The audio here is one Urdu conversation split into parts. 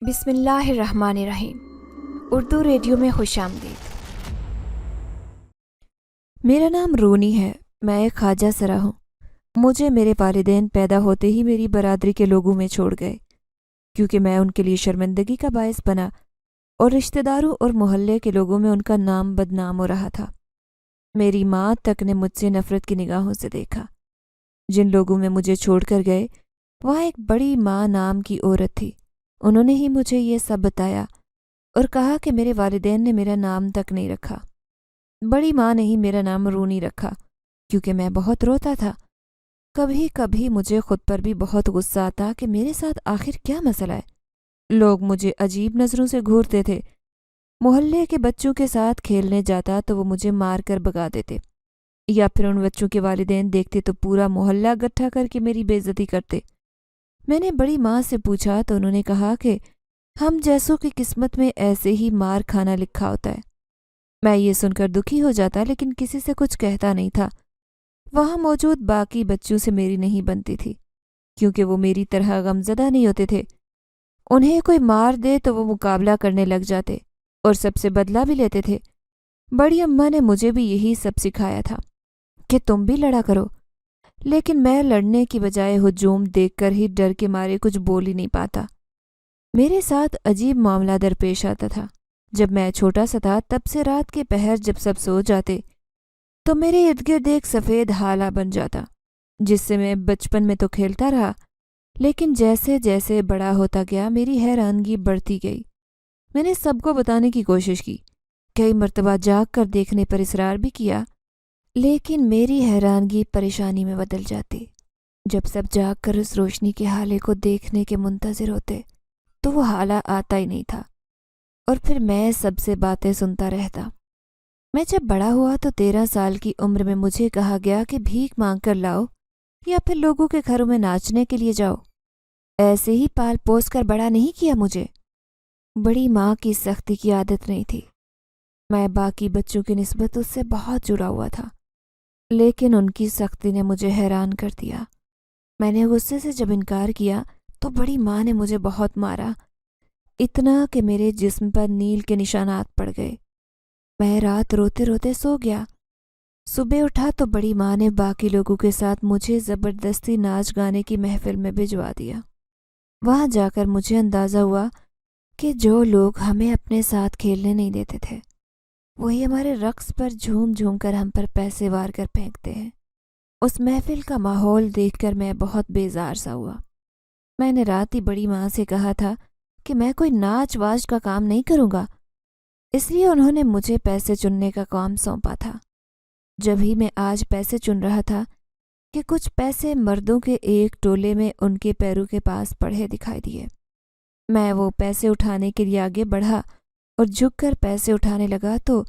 بسم اللہ الرحمن الرحیم۔ اردو ریڈیو میں خوش آمدید۔ میرا نام رونی ہے۔ میں ایک خواجہ سرا ہوں۔ مجھے میرے والدین پیدا ہوتے ہی میری برادری کے لوگوں میں چھوڑ گئے، کیونکہ میں ان کے لیے شرمندگی کا باعث بنا اور رشتہ داروں اور محلے کے لوگوں میں ان کا نام بدنام ہو رہا تھا۔ میری ماں تک نے مجھ سے نفرت کی نگاہوں سے دیکھا۔ جن لوگوں میں مجھے چھوڑ کر گئے وہاں ایک بڑی ماں نام کی عورت تھی۔ انہوں نے ہی مجھے یہ سب بتایا اور کہا کہ میرے والدین نے میرا نام تک نہیں رکھا۔ بڑی ماں نے ہی میرا نام رونی رکھا، کیونکہ میں بہت روتا تھا۔ کبھی کبھی مجھے خود پر بھی بہت غصہ آتا کہ میرے ساتھ آخر کیا مسئلہ ہے۔ لوگ مجھے عجیب نظروں سے گھورتے تھے۔ محلے کے بچوں کے ساتھ کھیلنے جاتا تو وہ مجھے مار کر بھگا دیتے، یا پھر ان بچوں کے والدین دیکھتے تو پورا محلہ گٹھا کر کے میری بے عزتی کرتے۔ میں نے بڑی ماں سے پوچھا تو انہوں نے کہا کہ ہم جیسوں کی قسمت میں ایسے ہی مار کھانا لکھا ہوتا ہے۔ میں یہ سن کر دکھی ہو جاتا لیکن کسی سے کچھ کہتا نہیں تھا۔ وہاں موجود باقی بچوں سے میری نہیں بنتی تھی، کیونکہ وہ میری طرح غمزدہ نہیں ہوتے تھے۔ انہیں کوئی مار دے تو وہ مقابلہ کرنے لگ جاتے اور سب سے بدلہ بھی لیتے تھے۔ بڑی اماں نے مجھے بھی یہی سب سکھایا تھا کہ تم بھی لڑا کرو، لیکن میں لڑنے کی بجائے ہجوم دیکھ کر ہی ڈر کے مارے کچھ بول ہی نہیں پاتا۔ میرے ساتھ عجیب معاملہ درپیش آتا تھا۔ جب میں چھوٹا سا تھا تب سے رات کے پہر جب سب سو جاتے تو میرے ارد گرد ایک سفید ہالہ بن جاتا، جس سے میں بچپن میں تو کھیلتا رہا، لیکن جیسے جیسے بڑا ہوتا گیا میری حیرانگی بڑھتی گئی۔ میں نے سب کو بتانے کی کوشش کی، کئی مرتبہ جاگ کر دیکھنے پر اصرار بھی کیا، لیکن میری حیرانگی پریشانی میں بدل جاتی۔ جب سب جاگ کر اس روشنی کے حالے کو دیکھنے کے منتظر ہوتے تو وہ حالہ آتا ہی نہیں تھا، اور پھر میں سب سے باتیں سنتا رہتا۔ میں جب بڑا ہوا تو 13 سال کی عمر میں مجھے کہا گیا کہ بھیک مانگ کر لاؤ یا پھر لوگوں کے گھروں میں ناچنے کے لیے جاؤ۔ ایسے ہی پال پوس کر بڑا نہیں کیا مجھے۔ بڑی ماں کی سختی کی عادت نہیں تھی۔ میں باقی بچوں کی نسبت اس سے بہت جڑا ہوا تھا، لیکن ان کی سختی نے مجھے حیران کر دیا۔ میں نے غصے سے جب انکار کیا تو بڑی ماں نے مجھے بہت مارا، اتنا کہ میرے جسم پر نیل کے نشانات پڑ گئے۔ میں رات روتے روتے سو گیا۔ صبح اٹھا تو بڑی ماں نے باقی لوگوں کے ساتھ مجھے زبردستی ناچ گانے کی محفل میں بھجوا دیا۔ وہاں جا کر مجھے اندازہ ہوا کہ جو لوگ ہمیں اپنے ساتھ کھیلنے نہیں دیتے تھے وہی ہمارے رقص پر جھوم جھوم کر ہم پر پیسے وار کر پھینکتے ہیں۔ اس محفل کا ماحول دیکھ کر میں بہت بیزار سا ہوا۔ میں نے رات ہی بڑی ماں سے کہا تھا کہ میں کوئی ناچ واچ کا کام نہیں کروں گا، اس لیے انہوں نے مجھے پیسے چننے کا کام سونپا تھا۔ جب ہی میں آج پیسے چن رہا تھا کہ کچھ پیسے مردوں کے ایک ٹولے میں ان کے پیروں کے پاس پڑے دکھائی دیے۔ میں وہ پیسے اٹھانے کے لیے آگے بڑھا اور جھک کر پیسے اٹھانے لگا تو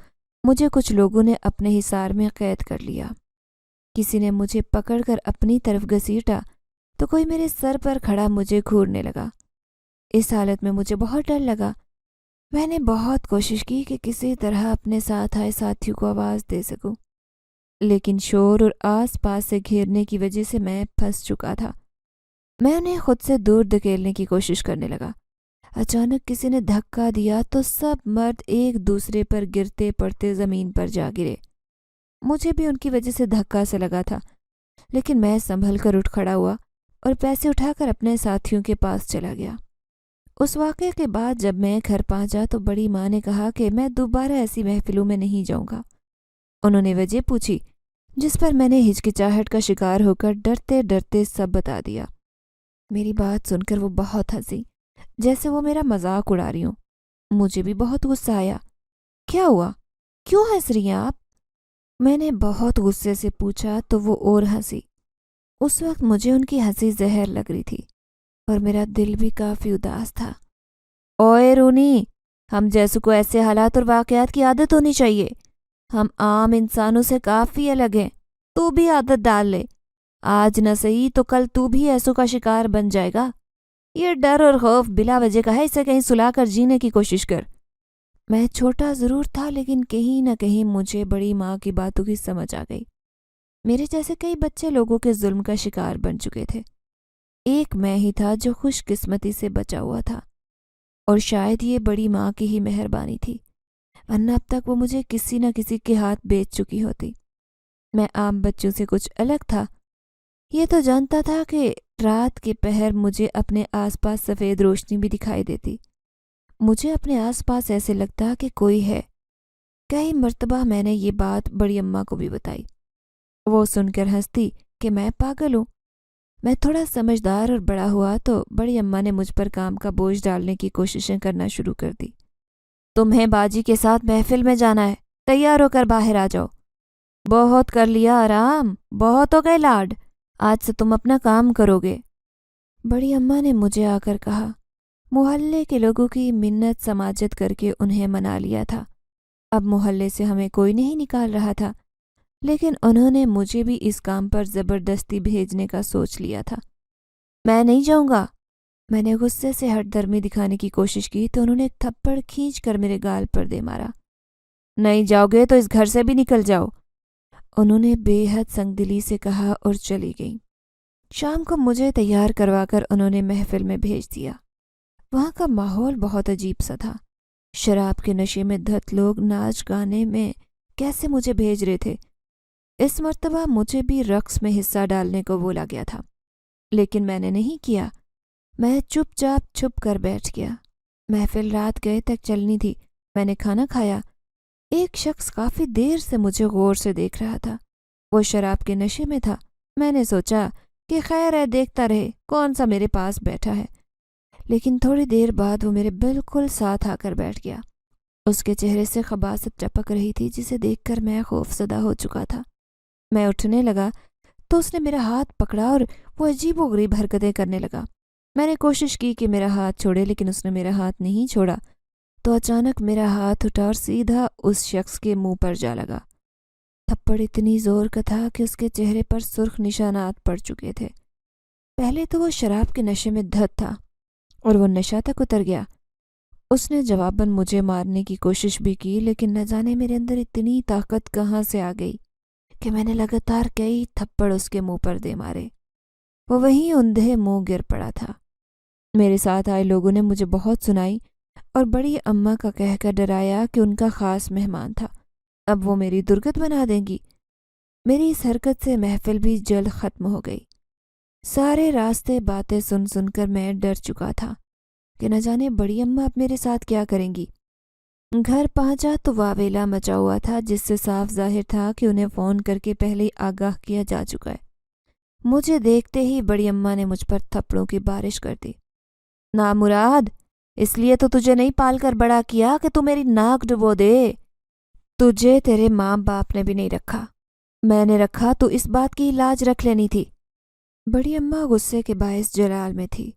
مجھے کچھ لوگوں نے اپنے حصار میں قید کر لیا۔ کسی نے مجھے پکڑ کر اپنی طرف گھسیٹا تو کوئی میرے سر پر کھڑا مجھے گھورنے لگا۔ اس حالت میں مجھے بہت ڈر لگا۔ میں نے بہت کوشش کی کہ کسی طرح اپنے ساتھ آئے ساتھیوں کو آواز دے سکوں، لیکن شور اور آس پاس سے گھیرنے کی وجہ سے میں پھنس چکا تھا۔ میں انہیں خود سے دور دھکیلنے کی کوشش کرنے لگا۔ اچانک کسی نے دھکا دیا تو سب مرد ایک دوسرے پر گرتے پڑتے زمین پر جا گرے۔ مجھے بھی ان کی وجہ سے دھکا سے لگا تھا، لیکن میں سنبھل کر اٹھ کھڑا ہوا اور پیسے اٹھا کر اپنے ساتھیوں کے پاس چلا گیا۔ اس واقعے کے بعد جب میں گھر پہنچا تو بڑی ماں نے کہا کہ میں دوبارہ ایسی محفلوں میں نہیں جاؤں گا۔ انہوں نے وجہ پوچھی، جس پر میں نے ہچکچاہٹ کا شکار ہو کر ڈرتے ڈرتے سب بتا دیا۔ میری بات سن کر وہ بہت ہنسی، جیسے وہ میرا مذاق اڑا رہی ہوں۔ مجھے بھی بہت غصہ آیا۔ کیا ہوا؟ کیوں ہنس رہی ہیں آپ؟ میں نے بہت غصے سے پوچھا تو وہ اور ہنسی۔ اس وقت مجھے ان کی ہنسی زہر لگ رہی تھی اور میرا دل بھی کافی اداس تھا۔ اوئے رونی، ہم جیسوں کو ایسے حالات اور واقعات کی عادت ہونی چاہیے۔ ہم عام انسانوں سے کافی الگ ہیں۔ تو بھی عادت ڈال لے، آج نہ صحیح تو کل تو بھی ایسوں کا شکار بن جائے گا۔ یہ ڈر اور خوف بلا وجہ کا ہے، اسے کہیں سلا کر جینے کی کوشش کر۔ میں چھوٹا ضرور تھا لیکن کہیں نہ کہیں مجھے بڑی ماں کی باتوں کی سمجھ آ گئی۔ میرے جیسے کئی بچے لوگوں کے ظلم کا شکار بن چکے تھے۔ ایک میں ہی تھا جو خوش قسمتی سے بچا ہوا تھا۔ اور شاید یہ بڑی ماں کی ہی مہربانی تھی، ورنہ اب تک وہ مجھے کسی نہ کسی کے ہاتھ بیچ چکی ہوتی۔ میں عام بچوں سے کچھ الگ تھا، یہ تو جانتا تھا کہ رات کے پہر مجھے اپنے آس پاس سفید روشنی بھی دکھائی دیتی، مجھے اپنے آس پاس ایسے لگتا کہ کوئی ہے۔ کئی مرتبہ میں نے یہ بات بڑی اماں کو بھی بتائی، وہ سن کر ہنستی کہ میں پاگل ہوں۔ میں تھوڑا سمجھدار اور بڑا ہوا تو بڑی اماں نے مجھ پر کام کا بوجھ ڈالنے کی کوششیں کرنا شروع کر دی۔ تمہیں باجی کے ساتھ محفل میں جانا ہے، تیار ہو کر باہر آ جاؤ۔ بہت کر لیا آرام، بہت ہو گئے لاڈ، آج سے تم اپنا کام کرو گے، بڑی اماں نے مجھے آ کر کہا۔ محلے کے لوگوں کی منت سماجت کر کے انہیں منا لیا تھا۔ اب محلے سے ہمیں کوئی نہیں نکال رہا تھا، لیکن انہوں نے مجھے بھی اس کام پر زبردستی بھیجنے کا سوچ لیا تھا۔ میں نہیں جاؤں گا، میں نے غصے سے ہٹ درمی دکھانے کی کوشش کی تو انہوں نے ایک تھپڑ کھینچ کر میرے گال پر دے مارا۔ نہیں جاؤ گے تو اس گھر سے بھی نکل جاؤ، انہوں نے بے حد سنگ دلی سے کہا اور چلی گئیں۔ شام کو مجھے تیار کروا کر انہوں نے محفل میں بھیج دیا۔ وہاں کا ماحول بہت عجیب سا تھا، شراب کے نشے میں دھت لوگ ناچ گانے میں کیسے مجھے بھیج رہے تھے۔ اس مرتبہ مجھے بھی رقص میں حصہ ڈالنے کو بولا گیا تھا، لیکن میں نے نہیں کیا۔ میں چپ چاپ چھپ کر بیٹھ گیا۔ محفل رات گئے تک چلنی تھی۔ میں نے کھانا کھایا۔ ایک شخص کافی دیر سے مجھے غور سے دیکھ رہا تھا، وہ شراب کے نشے میں تھا۔ میں نے سوچا کہ خیر ہے، دیکھتا رہے، کون سا میرے پاس بیٹھا ہے، لیکن تھوڑی دیر بعد وہ میرے بالکل ساتھ آ کر بیٹھ گیا۔ اس کے چہرے سے خباثت ٹپک رہی تھی جسے دیکھ کر میں خوفزدہ ہو چکا تھا۔ میں اٹھنے لگا تو اس نے میرا ہاتھ پکڑا اور وہ عجیب و غریب حرکتیں کرنے لگا۔ میں نے کوشش کی کہ میرا ہاتھ چھوڑے، لیکن اس نے میرا ہاتھ نہیں چھوڑا تو اچانک میرا ہاتھ اٹھا اور سیدھا اس شخص کے منہ پر جا لگا۔ تھپڑ اتنی زور کا تھا کہ اس کے چہرے پر سرخ نشانات پڑ چکے تھے۔ پہلے تو وہ شراب کے نشے میں دھت تھا اور وہ نشہ تک اتر گیا۔ اس نے جواباً مجھے مارنے کی کوشش بھی کی، لیکن نہ جانے میرے اندر اتنی طاقت کہاں سے آ گئی کہ میں نے لگاتار کئی تھپڑ اس کے منہ پر دے مارے۔ وہ وہیں اندھے منہ گر پڑا تھا۔ میرے ساتھ آئے لوگوں نے مجھے بہت سنائی اور بڑی اماں کا کہہ کر ڈرایا کہ ان کا خاص مہمان تھا، اب وہ میری درگت بنا دیں گی۔ میری اس حرکت سے محفل بھی جلد ختم ہو گئی۔ سارے راستے باتیں سن سن کر میں ڈر چکا تھا کہ نہ جانے بڑی اماں اب میرے ساتھ کیا کریں گی۔ گھر پہنچا تو واویلا مچا ہوا تھا، جس سے صاف ظاہر تھا کہ انہیں فون کر کے پہلے ہی آگاہ کیا جا چکا ہے۔ مجھے دیکھتے ہی بڑی اماں نے مجھ پر تھپڑوں کی بارش کر دی۔ نامراد، اس لیے تو تجھے نہیں پال کر بڑا کیا کہ تو میری ناک ڈبو دے۔ تجھے تیرے ماں باپ نے بھی نہیں رکھا، میں نے رکھا تو اس بات کی لاج رکھ لینی تھی۔ بڑی اماں غصے کے باعث جلال میں تھی۔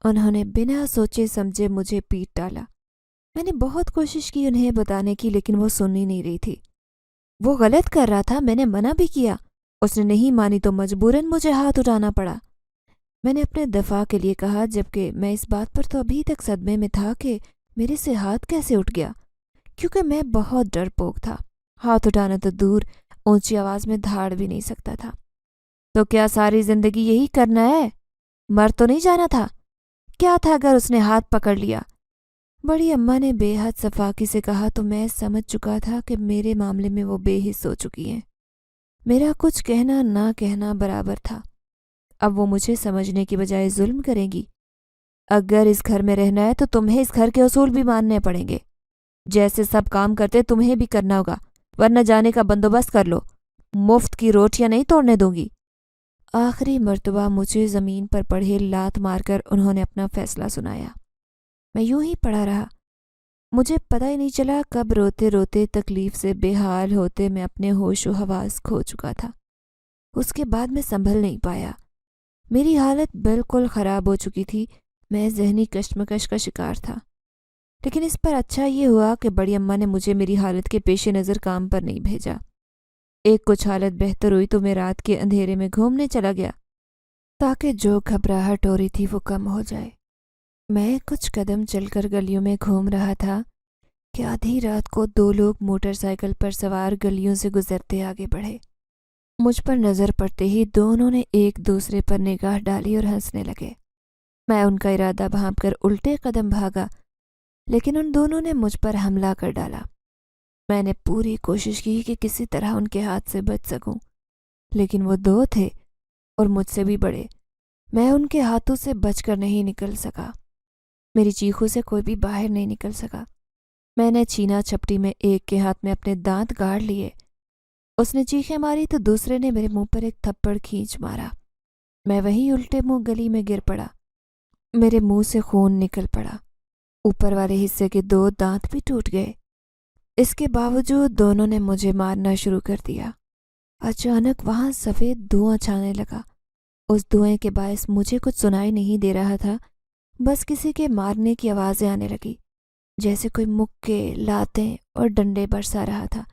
انہوں نے بنا سوچے سمجھے مجھے پیٹ ڈالا۔ میں نے بہت کوشش کی انہیں بتانے کی، لیکن وہ سن ہی نہیں رہی تھی۔ وہ غلط کر رہا تھا، میں نے منع بھی کیا، اس نے نہیں مانی تو مجبوراً مجھے ہاتھ اٹھانا پڑا۔ میں نے اپنے دفاع کے لیے کہا، جبکہ میں اس بات پر تو ابھی تک صدمے میں تھا کہ میرے سے ہاتھ کیسے اٹھ گیا، کیونکہ میں بہت ڈرپوک تھا۔ ہاتھ اٹھانا تو دور، اونچی آواز میں دھاڑ بھی نہیں سکتا تھا۔ تو کیا ساری زندگی یہی کرنا ہے؟ مر تو نہیں جانا تھا؟ کیا تھا اگر اس نے ہاتھ پکڑ لیا؟ بڑی اماں نے بے حد صفاقی سے کہا تو میں سمجھ چکا تھا کہ میرے معاملے میں وہ بے حس ہو چکی ہیں۔ میرا کچھ کہنا نہ کہنا برابر تھا۔ اب وہ مجھے سمجھنے کی بجائے ظلم کریں گی۔ اگر اس گھر میں رہنا ہے تو تمہیں اس گھر کے اصول بھی ماننے پڑیں گے۔ جیسے سب کام کرتے تمہیں بھی کرنا ہوگا، ورنہ جانے کا بندوبست کر لو، مفت کی روٹیاں نہیں توڑنے دوں گی۔ آخری مرتبہ مجھے زمین پر پڑھے لات مار کر انہوں نے اپنا فیصلہ سنایا۔ میں یوں ہی پڑا رہا۔ مجھے پتہ ہی نہیں چلا کب روتے روتے تکلیف سے بے حال ہوتے میں اپنے ہوش و حواس کھو چکا تھا۔ اس کے بعد میں سنبھل نہیں پایا۔ میری حالت بالکل خراب ہو چکی تھی، میں ذہنی کشمکش کا شکار تھا۔ لیکن اس پر اچھا یہ ہوا کہ بڑی اماں نے مجھے میری حالت کے پیش نظر کام پر نہیں بھیجا۔ ایک کچھ حالت بہتر ہوئی تو میں رات کے اندھیرے میں گھومنے چلا گیا تاکہ جو گھبراہٹ ہو رہی تھی وہ کم ہو جائے۔ میں کچھ قدم چل کر گلیوں میں گھوم رہا تھا کہ آدھی رات کو دو لوگ موٹر سائیکل پر سوار گلیوں سے گزرتے آگے بڑھے۔ مجھ پر نظر پڑتے ہی دونوں نے ایک دوسرے پر نگاہ ڈالی اور ہنسنے لگے۔ میں ان کا ارادہ بھانپ کر الٹے قدم بھاگا لیکن ان دونوں نے مجھ پر حملہ کر ڈالا۔ میں نے پوری کوشش کی کہ کسی طرح ان کے ہاتھ سے بچ سکوں، لیکن وہ دو تھے اور مجھ سے بھی بڑے۔ میں ان کے ہاتھوں سے بچ کر نہیں نکل سکا۔ میری چیخوں سے کوئی بھی باہر نہیں نکل سکا۔ میں نے چھینا چھپٹی میں ایک کے ہاتھ میں اپنے دانت گاڑ لیے۔ اس نے چیخیں ماری تو دوسرے نے میرے منہ پر ایک تھپڑ کھینچ مارا۔ میں وہیں الٹے منہ گلی میں گر پڑا۔ میرے منہ سے خون نکل پڑا۔ اوپر والے حصے کے 2 دانت بھی ٹوٹ گئے۔ اس کے باوجود دونوں نے مجھے مارنا شروع کر دیا۔ اچانک وہاں سفید دھواں چھانے لگا۔ اس دھوئیں کے باعث مجھے کچھ سنائی نہیں دے رہا تھا، بس کسی کے مارنے کی آوازیں آنے لگی، جیسے کوئی مکے، لاتیں اور ڈنڈے برسا رہا تھا۔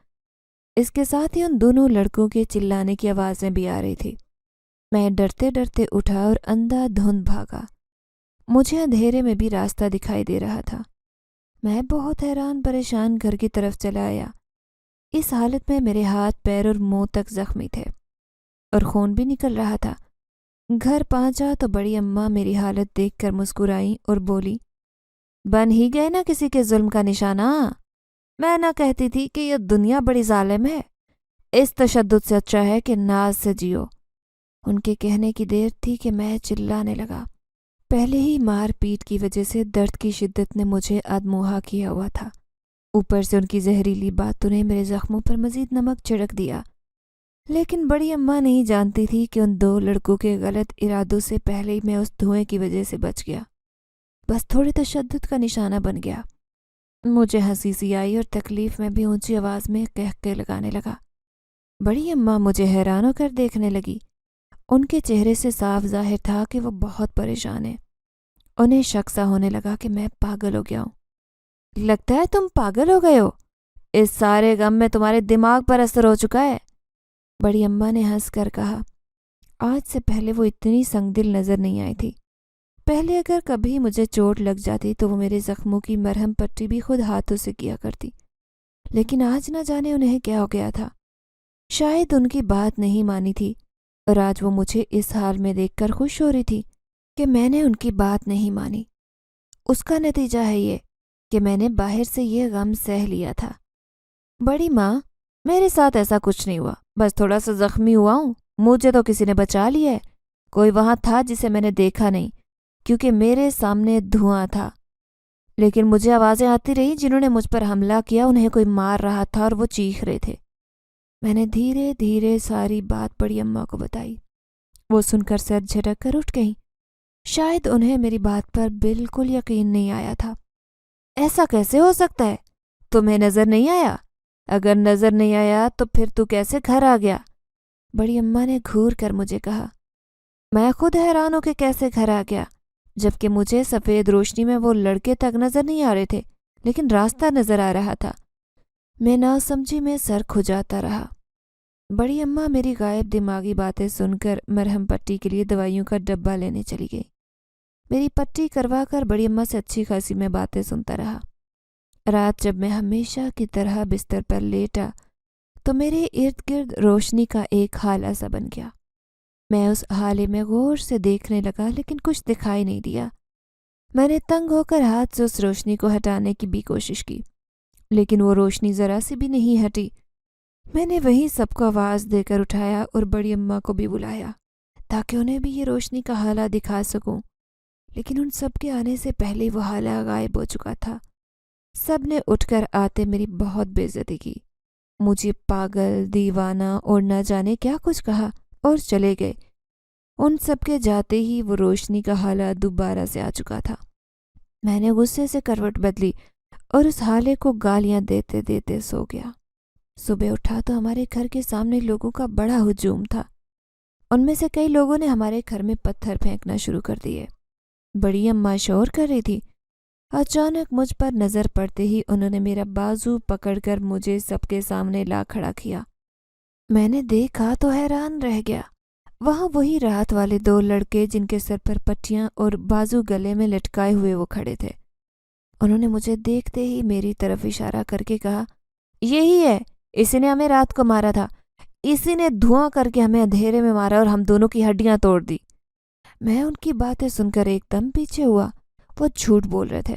اس کے ساتھ ہی ان دونوں لڑکوں کے چلانے کی آوازیں بھی آ رہی تھی۔ میں ڈرتے ڈرتے اٹھا اور اندھا دھند بھاگا۔ مجھے اندھیرے میں بھی راستہ دکھائی دے رہا تھا۔ میں بہت حیران پریشان گھر کی طرف چلا آیا۔ اس حالت میں میرے ہاتھ، پیر اور منہ تک زخمی تھے اور خون بھی نکل رہا تھا۔ گھر پہنچا تو بڑی اماں میری حالت دیکھ کر مسکرائیں اور بولی، بن ہی گئے نا کسی کے ظلم کا نشانہ؟ میں نہ کہتی تھی کہ یہ دنیا بڑی ظالم ہے، اس تشدد سے اچھا ہے کہ ناز سے جیو۔ ان کے کہنے کی دیر تھی کہ میں چلانے لگا۔ پہلے ہی مار پیٹ کی وجہ سے درد کی شدت نے مجھے ادموہا کیا ہوا تھا۔ اوپر سے ان کی زہریلی باتوں نے میرے زخموں پر مزید نمک چھڑک دیا۔ لیکن بڑی اماں نہیں جانتی تھی کہ ان 2 لڑکوں کے غلط ارادوں سے پہلے ہی میں اس دھوئیں کی وجہ سے بچ گیا، بس تھوڑے تشدد کا نشانہ بن گیا۔ مجھے ہنسی سی آئی اور تکلیف میں بھی اونچی آواز میں قہقہے لگانے لگا۔ بڑی اماں مجھے حیران ہو کر دیکھنے لگی۔ ان کے چہرے سے صاف ظاہر تھا کہ وہ بہت پریشان ہیں۔ انہیں شک سا ہونے لگا کہ میں پاگل ہو گیا ہوں۔ لگتا ہے تم پاگل ہو گئے ہو، اس سارے غم میں تمہارے دماغ پر اثر ہو چکا ہے، بڑی اماں نے ہنس کر کہا۔ آج سے پہلے وہ اتنی سنگ دل نظر نہیں آئی تھی۔ پہلے اگر کبھی مجھے چوٹ لگ جاتی تو وہ میرے زخموں کی مرہم پٹی بھی خود ہاتھوں سے کیا کرتی، لیکن آج نہ جانے انہیں کیا ہو گیا تھا۔ شاید ان کی بات نہیں مانی تھی اور آج وہ مجھے اس حال میں دیکھ کر خوش ہو رہی تھی کہ میں نے ان کی بات نہیں مانی۔ اس کا نتیجہ ہے یہ کہ میں نے باہر سے یہ غم سہ لیا تھا۔ بڑی ماں، میرے ساتھ ایسا کچھ نہیں ہوا، بس تھوڑا سا زخمی ہوا ہوں۔ مجھے تو کسی نے بچا لیا ہے۔ کوئی وہاں تھا جسے میں نے دیکھا نہیں، کیونکہ میرے سامنے دھواں تھا، لیکن مجھے آوازیں آتی رہی۔ جنہوں نے مجھ پر حملہ کیا انہیں کوئی مار رہا تھا اور وہ چیخ رہے تھے۔ میں نے دھیرے دھیرے ساری بات بڑی اماں کو بتائی۔ وہ سن کر سر جھٹک کر اٹھ گئیں۔ شاید انہیں میری بات پر بالکل یقین نہیں آیا تھا۔ ایسا کیسے ہو سکتا ہے؟ تمہیں نظر نہیں آیا؟ اگر نظر نہیں آیا تو پھر تو کیسے گھر آ گیا؟ بڑی اماں نے گھور کر مجھے کہا۔ میں خود حیران ہوں کہ کیسے گھر آ گیا، جبکہ مجھے سفید روشنی میں وہ لڑکے تک نظر نہیں آ رہے تھے، لیکن راستہ نظر آ رہا تھا۔ میں ناسمجھی میں سر کھجاتا رہا۔ بڑی اماں میری غائب دماغی باتیں سن کر مرہم پٹی کے لیے دوائیوں کا ڈبہ لینے چلی گئی۔ میری پٹی کروا کر بڑی اماں سے اچھی خاصی میں باتیں سنتا رہا۔ رات جب میں ہمیشہ کی طرح بستر پر لیٹا تو میرے ارد گرد روشنی کا ایک حالہ سا بن گیا۔ میں اس حالے میں غور سے دیکھنے لگا، لیکن کچھ دکھائی نہیں دیا۔ میں نے تنگ ہو کر ہاتھ سے اس روشنی کو ہٹانے کی بھی کوشش کی، لیکن وہ روشنی ذرا سی بھی نہیں ہٹی۔ میں نے وہیں سب کو آواز دے کر اٹھایا اور بڑی اماں کو بھی بلایا تاکہ انہیں بھی یہ روشنی کا حالہ دکھا سکوں، لیکن ان سب کے آنے سے پہلے وہ حالہ غائب ہو چکا تھا۔ سب نے اٹھ کر آتے میری بہت بے عزتی کی، مجھے پاگل، دیوانہ اور نہ جانے کیا کچھ کہا اور چلے گئے۔ ان سب کے جاتے ہی وہ روشنی کا حالہ دوبارہ سے آ چکا تھا۔ میں نے غصے سے کروٹ بدلی اور اس حالے کو گالیاں دیتے دیتے سو گیا۔ صبح اٹھا تو ہمارے گھر کے سامنے لوگوں کا بڑا ہجوم تھا۔ ان میں سے کئی لوگوں نے ہمارے گھر میں پتھر پھینکنا شروع کر دیے۔ بڑی اماں شور کر رہی تھی۔ اچانک مجھ پر نظر پڑتے ہی انہوں نے میرا بازو پکڑ کر مجھے سب کے سامنے لا کھڑا کیا۔ میں نے دیکھا تو حیران رہ گیا۔ وہاں وہی رات والے 2 لڑکے جن کے سر پر پٹیاں اور بازو گلے میں لٹکائے ہوئے وہ کھڑے تھے۔ انہوں نے مجھے دیکھتے ہی میری طرف اشارہ کر کے کہا، یہی ہے، اسی نے ہمیں رات کو مارا تھا، اسی نے دھواں کر کے ہمیں اندھیرے میں مارا اور ہم دونوں کی ہڈیاں توڑ دی۔ میں ان کی باتیں سن کر ایک دم پیچھے ہوا۔ وہ جھوٹ بول رہے تھے۔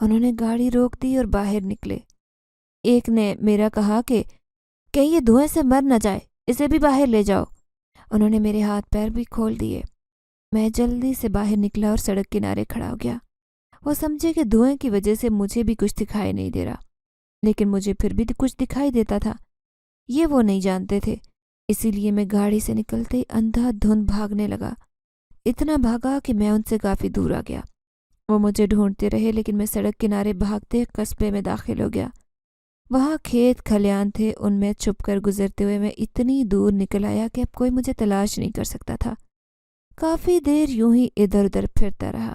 انہوں نے گاڑی روک دی اور باہر نکلے۔ ایک نے میرا کہا کہ کہیں یہ دھوئیں سے مر نہ جائے، اسے بھی باہر لے جاؤ۔ انہوں نے میرے ہاتھ پیر بھی کھول دیے۔ میں جلدی سے باہر نکلا اور سڑک کنارے کھڑا ہو گیا۔ وہ سمجھے کہ دھوئیں کی وجہ سے مجھے بھی کچھ دکھائی نہیں دے رہا، لیکن مجھے پھر بھی کچھ دکھائی دیتا تھا۔ یہ وہ نہیں جانتے تھے، اسی لیے میں گاڑی سے نکلتے ہی اندھا دھند بھاگنے لگا۔ اتنا بھاگا کہ میں ان سے کافی دور آ گیا۔ وہ مجھے ڈھونڈتے رہے، لیکن میں سڑک کنارے بھاگتے قصبے میں داخل ہو گیا۔ وہاں کھیت کھلیان تھے، ان میں چھپ کر گزرتے ہوئے میں اتنی دور نکل آیا کہ اب کوئی مجھے تلاش نہیں کر سکتا تھا۔ کافی دیر یوں ہی ادھر ادھر پھرتا رہا۔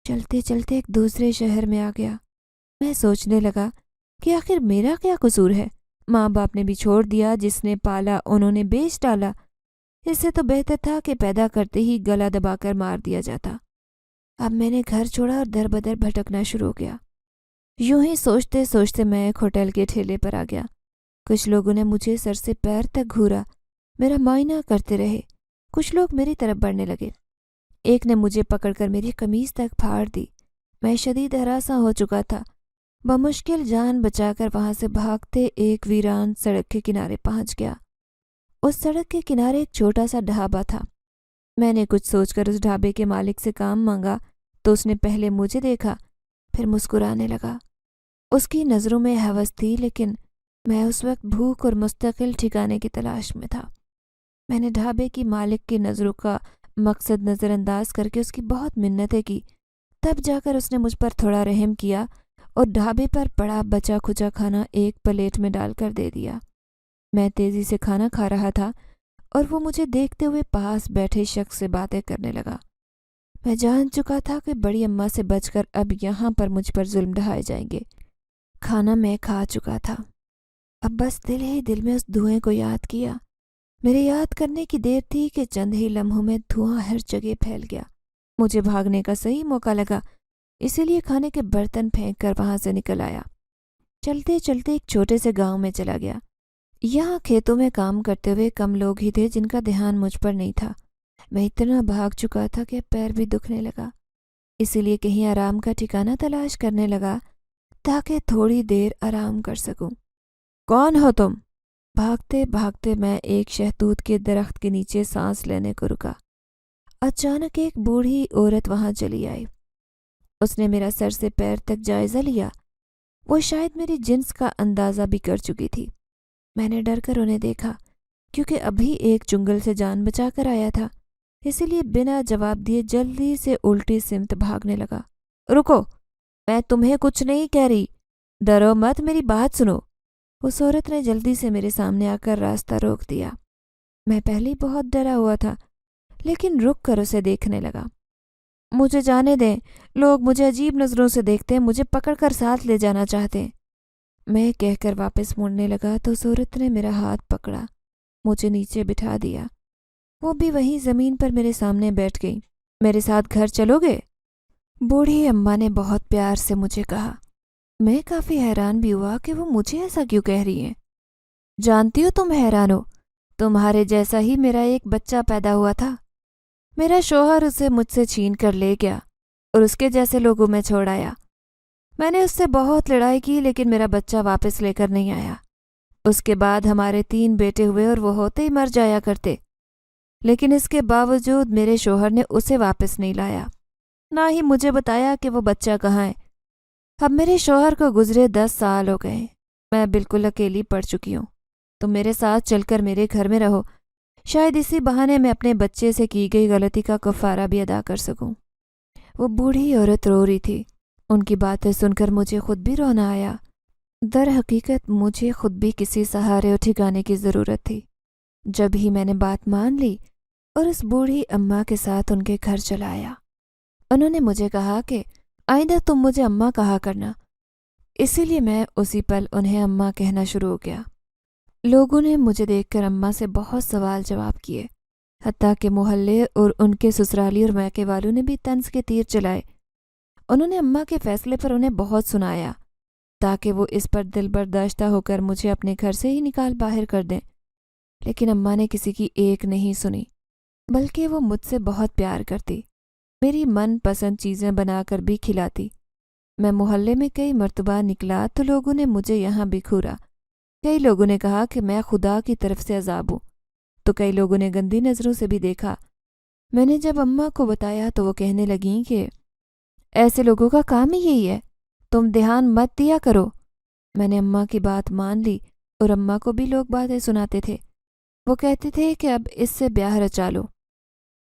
چلتے چلتے ایک دوسرے شہر میں آ گیا۔ میں سوچنے لگا کہ آخر میرا کیا قصور ہے؟ ماں باپ نے بھی چھوڑ دیا، جس نے پالا انہوں نے بیچ ڈالا۔ اس سے تو بہتر تھا کہ پیدا کرتے ہی گلا دبا کر مار دیا جاتا۔ اب میں نے گھر چھوڑا اور در بدر بھٹکنا شروع ہو گیا۔ یوں ہی سوچتے سوچتے میں ایک ہوٹل کے ٹھیلے پر آ گیا۔ کچھ لوگوں نے مجھے سر سے پیر تک گھورا، میرا معائنہ کرتے رہے۔ کچھ لوگ میری طرف بڑھنے لگے۔ ایک نے مجھے پکڑ کر میری قمیض تک پھاڑ دی۔ میں شدید ہراساں ہو چکا تھا۔ بمشکل جان بچا کر وہاں سے بھاگتے ایک ویران سڑک کے کنارے پہنچ گیا۔ اس سڑک کے کنارے ایک چھوٹا سا ڈھابا تھا۔ میں نے کچھ سوچ کر اس ڈھابے کے مالک سے کام مانگا تو اس نے پہلے مجھے دیکھا، پھر مسکرانے لگا۔ اس کی نظروں میں ہوس تھی، لیکن میں اس وقت بھوک اور مستقل ٹھکانے کی تلاش میں تھا۔ میں نے ڈھابے کی مالک کی نظروں کا مقصد نظر انداز کر کے اس کی بہت منتیں کی، تب جا کر اس نے مجھ پر تھوڑا رحم کیا اور ڈھابے پر پڑا بچا کھچا کھانا ایک پلیٹ میں ڈال کر دے دیا۔ میں تیزی سے کھانا کھا رہا تھا اور وہ مجھے دیکھتے ہوئے پاس بیٹھے شخص سے باتیں کرنے لگا۔ میں جان چکا تھا کہ بڑی اماں سے بچ کر اب یہاں پر مجھ پر ظلم ڈھائے جائیں گے۔ کھانا میں کھا چکا تھا، اب بس دل ہی دل میں اس دھوئیں کو یاد کیا۔ میرے یاد کرنے کی دیر تھی کہ چند ہی لمحوں میں دھواں ہر جگہ پھیل گیا۔ مجھے بھاگنے کا صحیح موقع لگا، اسی لیے کھانے کے برتن پھینک کر وہاں سے نکل آیا۔ چلتے چلتے ایک چھوٹے سے گاؤں میں چلا گیا۔ یہاں کھیتوں میں کام کرتے ہوئے کم لوگ ہی تھے جن کا دھیان مجھ پر نہیں تھا۔ میں اتنا بھاگ چکا تھا کہ پیر بھی دکھنے لگا، اسی لیے کہیں آرام کا ٹھکانہ تلاش کرنے لگا تاکہ تھوڑی دیر آرام کر سکوں۔ کون ہو تم؟ بھاگتے بھاگتے میں ایک شہتوت کے درخت کے نیچے سانس لینے کو رکا۔ اچانک ایک بوڑھی عورت وہاں چلی آئی۔ اس نے میرا سر سے پیر تک جائزہ لیا۔ وہ شاید میری جنس کا اندازہ بھی کر چکی تھی۔ میں نے ڈر کر انہیں دیکھا، کیونکہ ابھی ایک چنگل سے جان بچا کر آیا تھا، اسی لیے بنا جواب دیے جلدی سے الٹی سمت بھاگنے لگا۔ رکو، میں تمہیں کچھ نہیں کہہ رہی، ڈرو مت، میری بات سنو۔ اس عورت نے جلدی سے میرے سامنے آ کر راستہ روک دیا۔ میں پہلے بہت ڈرا ہوا تھا، لیکن رک کر اسے دیکھنے لگا۔ مجھے جانے دیں، لوگ مجھے عجیب نظروں سے دیکھتے ہیں، مجھے پکڑ کر ساتھ لے جانا چاہتے ہیں۔ میں کہہ کر واپس مڑنے لگا تو اس عورت نے میرا ہاتھ پکڑا، مجھے نیچے بٹھا دیا۔ وہ بھی وہیں زمین پر میرے سامنے بیٹھ گئی۔ میرے ساتھ گھر چلو گے؟ بوڑھی اماں نے بہت پیار سے مجھے کہا۔ میں کافی حیران بھی ہوا کہ وہ مجھے ایسا کیوں کہہ رہی ہیں۔ جانتی ہو تم حیران ہو، تمہارے جیسا ہی میرا ایک بچہ پیدا ہوا تھا۔ میرا شوہر اسے مجھ سے چھین کر لے گیا اور اس کے جیسے لوگوں میں چھوڑ آیا۔ میں نے اس سے بہت لڑائی کی، لیکن میرا بچہ واپس لے کر نہیں آیا۔ اس کے بعد ہمارے 3 بیٹے ہوئے اور وہ ہوتے ہی مر جایا کرتے، لیکن اس کے باوجود میرے شوہر نے اسے واپس نہیں لایا، نہ ہی مجھے بتایا کہ وہ بچہ کہاں ہے۔ اب میرے شوہر کو گزرے 10 سال ہو گئے، میں بالکل اکیلی پڑ چکی ہوں۔ تم میرے ساتھ چل کر میرے گھر میں رہو، شاید اسی بہانے میں اپنے بچے سے کی گئی غلطی کا کفارہ بھی ادا کر سکوں۔ وہ بوڑھی عورت رو رہی تھی۔ ان کی باتیں سن کر مجھے خود بھی رونا آیا۔ در حقیقت مجھے خود بھی کسی سہارے اور ٹھکانے کی ضرورت تھی۔ جب ہی میں نے بات مان لی اور اس بوڑھی اماں کے ساتھ ان کے گھر چلا آیا۔ انہوں نے مجھے کہا کہ آئندہ تم مجھے اماں کہا کرنا، اسی لیے میں اسی پل انہیں اماں کہنا شروع ہو گیا۔ لوگوں نے مجھے دیکھ کر اماں سے بہت سوال جواب کیے، حتیٰ کہ محلے اور ان کے سسرالی اور میکے والوں نے بھی طنز کے تیر چلائے۔ انہوں نے اماں کے فیصلے پر انہیں بہت سنایا تاکہ وہ اس پر دل برداشتہ ہو کر مجھے اپنے گھر سے ہی نکال باہر کر دیں، لیکن اماں نے کسی کی ایک نہیں سنی، بلکہ وہ مجھ سے بہت پیار کرتی، میری من پسند چیزیں بنا کر بھی کھلاتی۔ میں محلے میں کئی مرتبہ نکلا تو لوگوں نے مجھے یہاں بھی گھورا۔ کئی لوگوں نے کہا کہ میں خدا کی طرف سے عذاب ہوں، تو کئی لوگوں نے گندی نظروں سے بھی دیکھا۔ میں نے جب اماں کو بتایا تو وہ کہنے لگیں کہ ایسے لوگوں کا کام ہی یہی ہے، تم دھیان مت دیا کرو۔ میں نے اماں کی بات مان لی اور اماں کو بھی لوگ باتیں سناتے تھے۔ وہ کہتے تھے کہ اب اس سے بیاہ رچا لو،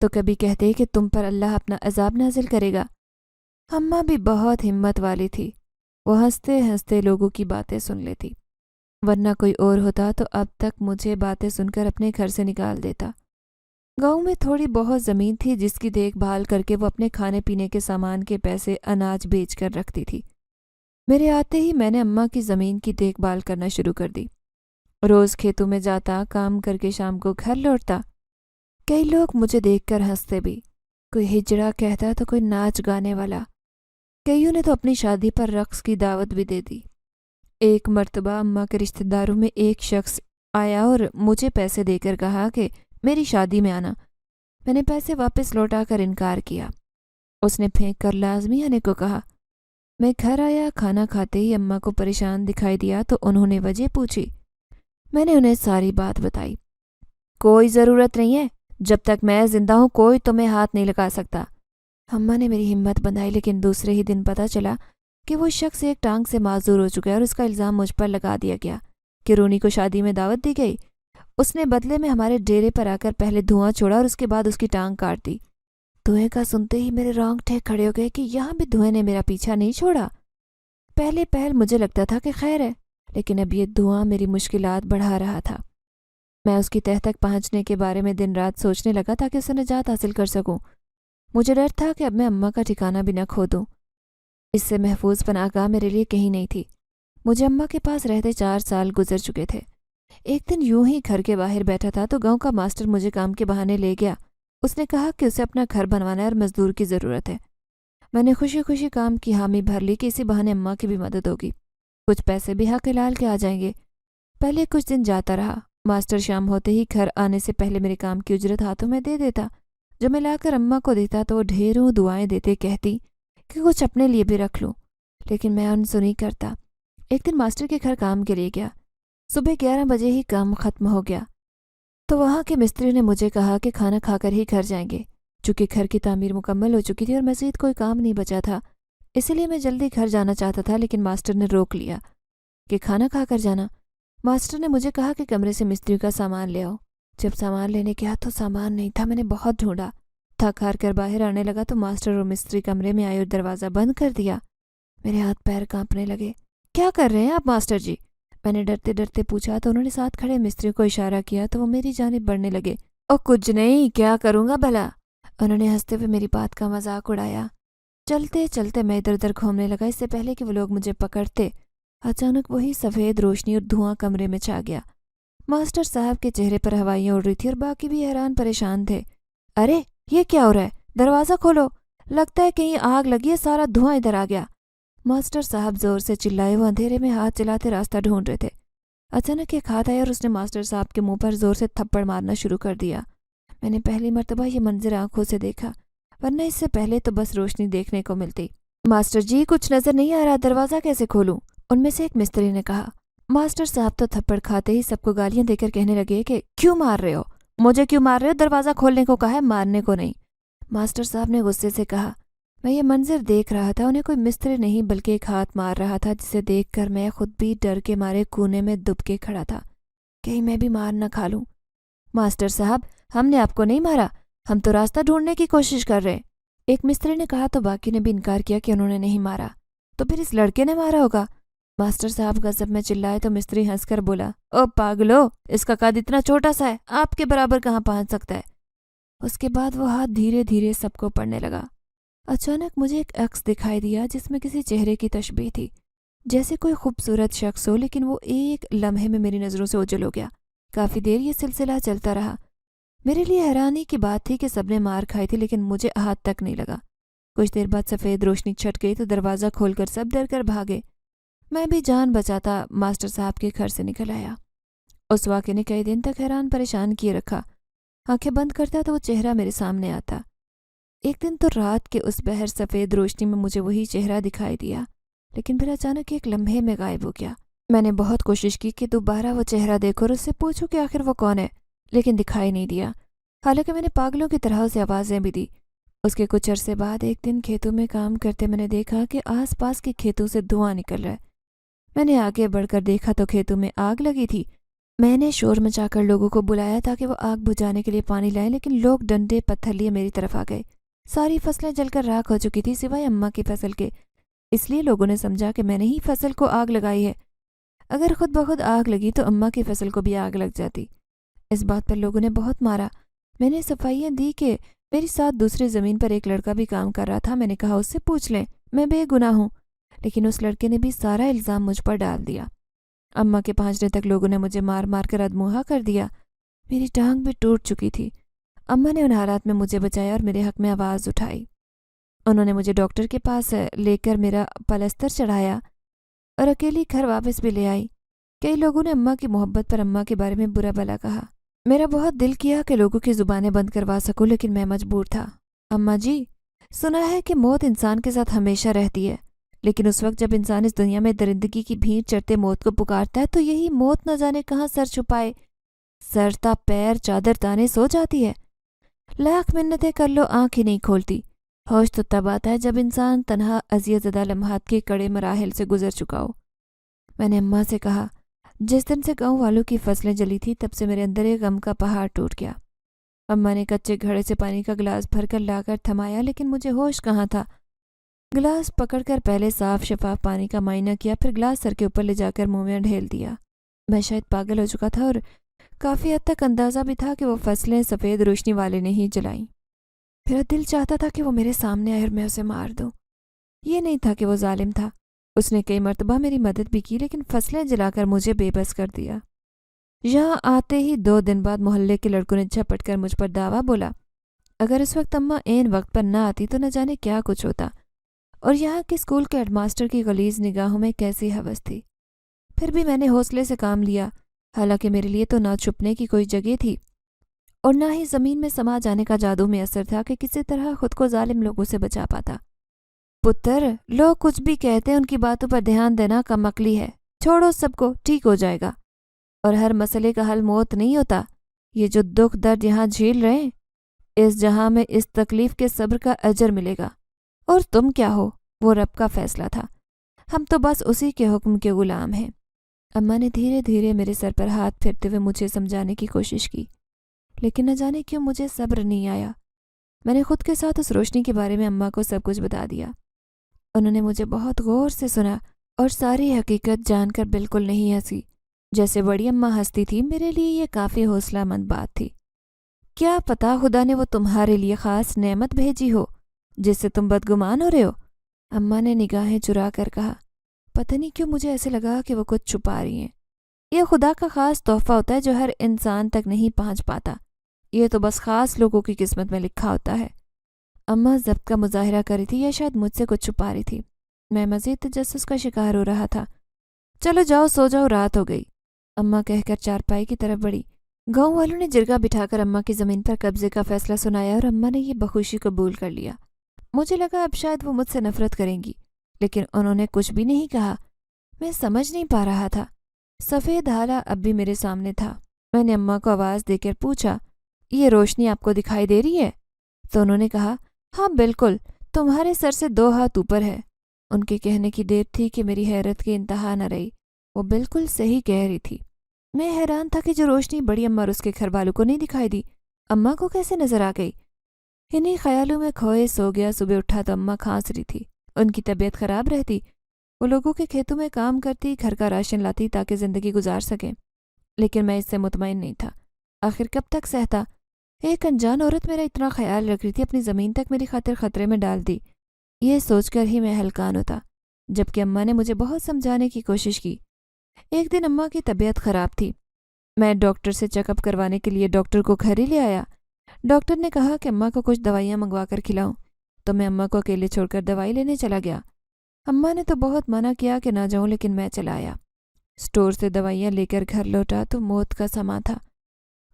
تو کبھی کہتے کہ تم پر اللہ اپنا عذاب نازل کرے گا۔ اماں بھی بہت ہمت والی تھی، وہ ہنستے ہنستے لوگوں کی باتیں سن لیتی، ورنہ کوئی اور ہوتا تو اب تک مجھے باتیں سن کر اپنے گھر سے نکال دیتا۔ گاؤں میں تھوڑی بہت زمین تھی جس کی دیکھ بھال کر کے وہ اپنے کھانے پینے کے سامان کے پیسے اناج بیچ کر رکھتی تھی۔ میرے آتے ہی میں نے اماں کی زمین کی دیکھ بھال کرنا شروع کر دی۔ روز کھیتوں میں جاتا، کام کر کے شام کو گھر لوٹتا۔ کئی لوگ مجھے دیکھ کر ہنستے بھی، کوئی ہجڑا کہتا تو کوئی ناچ گانے والا، کئیوں نے تو اپنی شادی پر رقص کی دعوت بھی دے دی۔ ایک مرتبہ اماں کے رشتہ داروں میں ایک شخص آیا اور مجھے پیسے دے کر کہا کہ میری شادی میں آنا۔ میں نے پیسے واپس لوٹا کر انکار کیا۔ اس نے پھینک کر لازمی آنے کو کہا۔ میں گھر آیا، کھانا کھاتے ہی اماں کو پریشان دکھائی دیا تو انہوں نے وجہ پوچھی۔ میں نے انہیں ساری بات بتائی۔ کوئی ضرورت نہیں ہے، جب تک میں زندہ ہوں کوئی تمہیں ہاتھ نہیں لگا سکتا۔ اماں نے میری ہمت بندھائی، لیکن دوسرے ہی دن پتہ چلا کہ وہ شخص ایک ٹانگ سے معذور ہو چکا ہے اور اس کا الزام مجھ پر لگا دیا گیا کہ رونی کو شادی میں دعوت دی گئی۔ اس نے بدلے میں ہمارے ڈیرے پر آ کر پہلے دھواں چھوڑا اور اس کے بعد اس کی ٹانگ کاٹ دی۔ دھوئیں کا سنتے ہی میرے رونگٹے کھڑے ہو گئے کہ یہاں بھی دھوئیں نے میرا پیچھا نہیں چھوڑا۔ پہل مجھے لگتا تھا کہ خیر ہے، لیکن اب یہ دھواں میری مشکلات بڑھا رہا تھا۔ میں اس کی تہہ تک پہنچنے کے بارے میں دن رات سوچنے لگا تاکہ اسے نجات حاصل کر سکوں۔ مجھے ڈر تھا کہ اب میں اماں کا ٹھکانہ بھی نہ کھو دوں۔ اس سے محفوظ پناہ گاہ میرے لیے کہیں نہیں تھی۔ مجھے اماں کے پاس رہتے 4 سال گزر چکے تھے۔ ایک دن یوں ہی گھر کے باہر بیٹھا تھا تو گاؤں کا ماسٹر مجھے کام کے بہانے لے گیا۔ اس نے کہا کہ اسے اپنا گھر بنوانا ہے اور مزدور کی ضرورت ہے۔ میں نے خوشی خوشی کام کی حامی بھر لی کہ اسی بہانے اماں کی بھی مدد ہوگی، کچھ پیسے بھی حق حلال کے آ جائیں گے۔ پہلے کچھ دن جاتا رہا۔ ماسٹر شام ہوتے ہی گھر آنے سے پہلے میرے کام کی اجرت ہاتھوں میں دے دیتا۔ جب میں لا کر اماں کو دیتا تو وہ ڈھیروں دعائیں دیتے کہتی کہ کچھ اپنے لیے بھی رکھ لوں، لیکن میں ان سنی کرتا۔ ایک دن ماسٹر کے گھر کام کے لیے گیا۔ صبح 11 بجے ہی کام ختم ہو گیا تو وہاں کے مستری نے مجھے کہا کہ کھانا کھا کر ہی گھر جائیں گے۔ چونکہ گھر کی تعمیر مکمل ہو چکی تھی اور مزید کوئی کام نہیں بچا تھا، اسی لیے میں جلدی گھر جانا چاہتا تھا، لیکن ماسٹر نے روک لیا کہ کھانا کھا کر جانا۔ ماسٹر نے مجھے کہا کہ کمرے سے مستری کا سامان لے آؤ۔ جب سامان لینے گیا تو سامان نہیں تھا۔ میں نے بہت ڈھونڈا، تھک ہار کر باہر آنے لگا تو ماسٹر اور مستری کمرے میں آئے اور دروازہ بند کر دیا۔ میرے ہاتھ پیر کانپنے لگے۔ کیا کر رہے ہیں آپ ماسٹر جی؟ میں نے ڈرتے ڈرتے پوچھا تو انہوں نے ساتھ کھڑے مستری کو اشارہ کیا تو وہ میری جانب بڑھنے لگے۔ او کچھ نہیں، کیا کروں گا بھلا؟ انہوں نے ہنستے ہوئے میری بات کا مذاق اڑایا۔ چلتے چلتے میں ادھر ادھر گھومنے لگا۔ اس سے پہلے کہ وہ لوگ مجھے پکڑتے، اچانک وہی سفید روشنی اور دھواں کمرے میں چھا گیا۔ ماسٹر صاحب کے چہرے پر ہوائیاں اڑ رہی تھی اور باقی بھی حیران پریشان تھے۔ ارے یہ کیا ہو رہا ہے؟ دروازہ کھولو، لگتا ہے کہیں آگ لگی ہے، سارا دھواں ادھر آ گیا۔ ماسٹر صاحب زور سے چلائے، وہ اندھیرے میں ہاتھ چلاتے راستہ ڈھونڈ رہے تھے۔ اچانک ایک ہاتھ آیا اور اس نے ماسٹر صاحب کے منہ پر زور سے تھپڑ مارنا شروع کر دیا۔ میں نے پہلی مرتبہ یہ منظر آنکھوں سے دیکھا، ورنہ اس سے پہلے تو بس روشنی دیکھنے کو ملتی۔ ماسٹر جی کچھ نظر نہیں آ رہا، دروازہ کیسے کھولوں؟ ان میں سے ایک مستری نے کہا۔ ماسٹر صاحب تو تھپڑ کھاتے ہی سب کو گالیاں دے کر کہنے لگے کہ کیوں مار رہے ہو؟ مجھے کیوں مار رہے ہو؟ دروازہ کھولنے کو کہا ہے، مارنے کو نہیں۔ ماسٹر صاحب نے غصے سے کہا۔ میں یہ منظر دیکھ رہا تھا، انہیں کوئی مستری نہیں بلکہ ایک ہاتھ مار رہا تھا، جسے دیکھ کر میں خود بھی ڈر کے مارے کونے میں دب کے کھڑا تھا، کہیں میں بھی مار نہ کھا لوں۔ ماسٹر صاحب ہم نے آپ کو نہیں مارا، ہم تو راستہ ڈھونڈنے کی کوشش کر رہے، ایک مستری نے کہا تو باقی نے بھی انکار کیا کہ انہوں نے نہیں مارا۔ تو پھر اس لڑکے نے مارا ہوگا۔ ماسٹر صاحب غضب میں چلائے تو مستری ہنس کر بولا، او پاگلو، اس کا قد اتنا چھوٹا سا ہے، آپ کے برابر کہاں پہنچ سکتا ہے؟ اس کے بعد وہ ہاتھ دھیرے دھیرے سب کو پڑنے لگا۔ اچانک مجھے ایک عکس دکھائی دیا جس میں کسی چہرے کی تشبیہ تھی، جیسے کوئی خوبصورت شخص ہو، لیکن وہ ایک لمحے میں میری نظروں سے اوجھل ہو گیا۔ کافی دیر یہ سلسلہ چلتا رہا۔ میرے لیے حیرانی کی بات تھی کہ سب نے مار کھائی تھی، لیکن مجھے ہاتھ تک نہیں لگا۔ کچھ دیر بعد سفید روشنی چھٹ گئی تو دروازہ کھول کر سب ڈر کر بھاگے۔ میں بھی جان بچاتا ماسٹر صاحب کے گھر سے نکل آیا۔ اس واقعے نے کئی دن تک حیران پریشان کیے رکھا۔ آنکھیں بند کرتا تو وہ چہرہ میرے سامنے آتا۔ ایک دن تو رات کے اس بہر سفید روشنی میں مجھے وہی چہرہ دکھائی دیا، لیکن پھر اچانک ایک لمحے میں غائب ہو گیا۔ میں نے بہت کوشش کی کہ دوبارہ وہ چہرہ دیکھوں اور اس سے پوچھوں کہ آخر وہ کون ہے، لیکن دکھائی نہیں دیا، حالانکہ میں نے پاگلوں کی طرح اسے آوازیں بھی دی۔ اس کے کچھ عرصے بعد ایک دن کھیتوں میں کام کرتے میں نے دیکھا کہ آس پاس کے کھیتوں سے دھواں نکل رہا ہے۔ میں نے آگے بڑھ کر دیکھا تو کھیتوں میں آگ لگی تھی۔ میں نے شور مچا کر لوگوں کو بلایا تاکہ وہ آگ بجھانے کے لیے پانی لائیں، لیکن لوگ ڈنڈے پتھر لیے میری طرف آ گئے۔ ساری فصلیں جل کر راکھ ہو چکی تھی سوائے اماں کی فصل کے، اس لیے لوگوں نے سمجھا کہ میں نے ہی فصل کو آگ لگائی ہے۔ اگر خود بخود آگ لگی تو اماں کی فصل کو بھی آگ لگ جاتی۔ اس بات پر لوگوں نے بہت مارا۔ میں نے صفائیاں دی کہ میری ساتھ دوسری زمین پر ایک لڑکا بھی کام کر رہا تھا۔ میں نے کہا اس سے پوچھ لیں، میں بے گناہ ہوں، لیکن اس لڑکے نے بھی سارا الزام مجھ پر ڈال دیا۔ اماں کے پہنچنے تک لوگوں نے مجھے مار مار کر ادموہا کر دیا۔ میری ٹانگ بھی ٹوٹ چکی تھی۔ اماں نے ان حالات میں مجھے بچایا اور میرے حق میں آواز اٹھائی۔ انہوں نے مجھے ڈاکٹر کے پاس لے کر میرا پلستر چڑھایا اور اکیلی گھر واپس بھی لے آئی۔ کئی لوگوں نے اماں کی محبت پر اماں کے بارے میں برا بھلا کہا۔ میرا بہت دل کیا کہ لوگوں کی زبانیں بند کروا سکوں، لیکن میں مجبور تھا۔ اماں جی، سنا ہے کہ موت انسان کے ساتھ ہمیشہ رہتی ہے، لیکن اس وقت جب انسان اس دنیا میں درندگی کی بھینٹ چڑھتے موت کو پکارتا ہے تو یہی موت نہ جانے کہاں سر چھپائے، سرتا پیر چادر تانے سو جاتی ہے۔ لاکھ منتیں کر لو آنکھ ہی نہیں کھولتی۔ ہوش تو تب آتا ہے جب انسان تنہا اذیت زدہ لمحات کے کڑے مراحل سے گزر چکا ہو۔ میں نے اماں سے کہا، جس دن سے گاؤں والوں کی فصلیں جلی تھی تب سے میرے اندر ایک غم کا پہاڑ ٹوٹ گیا۔ اماں نے کچے گھڑے سے پانی کا گلاس بھر کر لا کر تھمایا، لیکن مجھے ہوش کہاں تھا۔ گلاس پکڑ کر پہلے صاف شفاف پانی کا معائنہ کیا، پھر گلاس سر کے اوپر لے جا کر منہ میں ڈھیل دیا۔ میں شاید پاگل ہو چکا تھا اور کافی حد تک اندازہ بھی تھا کہ وہ فصلیں سفید روشنی والے نے ہی جلائیں۔ میرا دل چاہتا تھا کہ وہ میرے سامنے آئے اور میں اسے مار دوں۔ یہ نہیں تھا کہ وہ ظالم تھا، اس نے کئی مرتبہ میری مدد بھی کی، لیکن فصلیں جلا کر مجھے بے بس کر دیا۔ یہاں آتے ہی 2 دن بعد محلے کے لڑکوں نے جھپٹ کر مجھ پر دعویٰ بولا۔ اگر اس وقت اماں عین وقت پر نہ آتی تو نہ جانے کیا کچھ ہوتا، اور یہاں کے اسکول کے ہیڈ ماسٹر کی غلیظ نگاہوں میں کیسی ہوس تھی۔ پھر بھی میں نے حوصلے سے کام لیا، حالانکہ میرے لیے تو نہ چھپنے کی کوئی جگہ تھی اور نہ ہی زمین میں سما جانے کا جادو میں اثر تھا کہ کسی طرح خود کو ظالم لوگوں سے بچا پاتا۔ پتر، لوگ کچھ بھی کہتے ہیں، ان کی باتوں پر دھیان دینا کم عقلی ہے۔ چھوڑو سب کو، ٹھیک ہو جائے گا، اور ہر مسئلے کا حل موت نہیں ہوتا۔ یہ جو دکھ درد یہاں جھیل رہے ہیں، اس جہاں میں اس تکلیف کے صبر کا اجر ملے گا۔ اور تم کیا ہو؟ وہ رب کا فیصلہ تھا، ہم تو بس اسی کے حکم کے غلام ہیں۔ اماں نے دھیرے دھیرے میرے سر پر ہاتھ پھیرتے ہوئے مجھے سمجھانے کی کوشش کی، لیکن نہ جانے کیوں مجھے صبر نہیں آیا۔ میں نے خود کے ساتھ اس روشنی کے بارے میں اماں کو سب کچھ بتا دیا۔ انہوں نے مجھے بہت غور سے سنا اور ساری حقیقت جان کر بالکل نہیں ہنسی۔ جیسے بڑی اماں ہنستی تھی، میرے لیے یہ کافی حوصلہ مند بات تھی۔ کیا پتا خدا نے وہ تمہارے لیے خاص نعمت بھیجی ہو جس سے تم بدگمان ہو رہے ہو، اماں نے نگاہیں چرا کر کہا۔ پتہ نہیں کیوں مجھے ایسے لگا کہ وہ کچھ چھپا رہی ہیں۔ یہ خدا کا خاص تحفہ ہوتا ہے جو ہر انسان تک نہیں پہنچ پاتا، یہ تو بس خاص لوگوں کی قسمت میں لکھا ہوتا ہے۔ اماں ضبط کا مظاہرہ کر رہی تھی یا شاید مجھ سے کچھ چھپا رہی تھی۔ میں مزید تجسس کا شکار ہو رہا تھا۔ چلو جاؤ سو جاؤ، رات ہو گئی، اماں کہہ کر چارپائی کی طرف بڑھی۔ گاؤں والوں نے جرگہ بٹھا کر اماں کی زمین پر قبضے کا فیصلہ سنایا اور اماں نے یہ بخوشی قبول کر لیا۔ مجھے لگا اب شاید وہ مجھ سے نفرت کریں گی، لیکن انہوں نے کچھ بھی نہیں کہا۔ میں سمجھ نہیں پا رہا تھا۔ سفید ہالہ اب بھی میرے سامنے تھا۔ میں نے اماں کو آواز دے کر پوچھا، یہ روشنی آپ کو دکھائی دے رہی ہے؟ تو انہوں نے کہا، ہاں بالکل، تمہارے سر سے 2 ہاتھ اوپر ہے۔ ان کے کہنے کی دیر تھی کہ میری حیرت کی انتہا نہ رہی۔ وہ بالکل صحیح کہہ رہی تھی۔ میں حیران تھا کہ جو روشنی بڑی اماں اور اس کے گھر والوں کو نہیں دکھائی دی، اماں کو کیسے نظر آ گئی۔ انہی خیالوں میں کھوئے سو گیا۔ صبح اٹھا تو اماں کھانس رہی تھی، ان کی طبیعت خراب رہتی۔ وہ لوگوں کے کھیتوں میں کام کرتی، گھر کا راشن لاتی تاکہ زندگی گزار سکیں، لیکن میں اس سے مطمئن نہیں تھا۔ آخر کب تک سہتا؟ ایک انجان عورت میرا اتنا خیال رکھ رہی تھی، اپنی زمین تک میری خاطر خطرے میں ڈال دی۔ یہ سوچ کر ہی میں ہلکان ہوتا، جبکہ اماں نے مجھے بہت سمجھانے کی کوشش کی۔ ایک دن اماں کی طبیعت خراب تھی۔ میں ڈاکٹر سے چیک اپ کروانے کے لیے ڈاکٹر کو گھر ہی لے آیا۔ ڈاکٹر نے کہا کہ اماں کو کچھ دوائیاں منگوا کر کھلاؤں، تو میں اماں کو اکیلے چھوڑ کر دوائی لینے چلا گیا۔ اماں نے تو بہت منع کیا کہ نہ جاؤں، لیکن میں چلا آیا۔ اسٹور سے دوائیاں لے کر گھر لوٹا تو موت کا سما تھا۔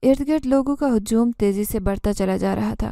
ارد گرد لوگوں کا ہجوم تیزی سے بڑھتا چلا جا رہا تھا۔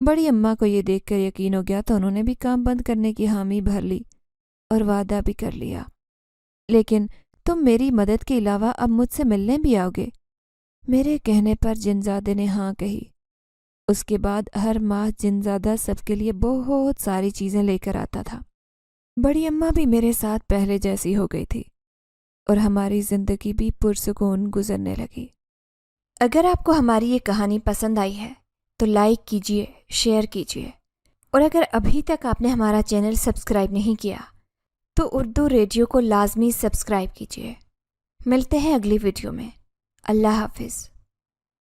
بڑی اماں کو یہ دیکھ کر یقین ہو گیا تو انہوں نے بھی کام بند کرنے کی حامی بھر لی اور وعدہ بھی کر لیا، لیکن تم میری مدد کے علاوہ اب مجھ سے ملنے بھی آؤ گے؟ میرے کہنے پر جنزادے نے ہاں کہی۔ اس کے بعد ہر ماہ جنزادہ سب کے لیے بہت ساری چیزیں لے کر آتا تھا۔ بڑی اماں بھی میرے ساتھ پہلے جیسی ہو گئی تھی اور ہماری زندگی بھی پرسکون گزرنے لگی۔ اگر آپ کو ہماری یہ کہانی پسند آئی ہے تو لائک کیجیے، شیئر کیجیے، اور اگر ابھی تک آپ نے ہمارا چینل سبسکرائب نہیں کیا تو اردو ریڈیو کو لازمی سبسکرائب کیجیے۔ ملتے ہیں اگلی ویڈیو میں۔ اللہ حافظ۔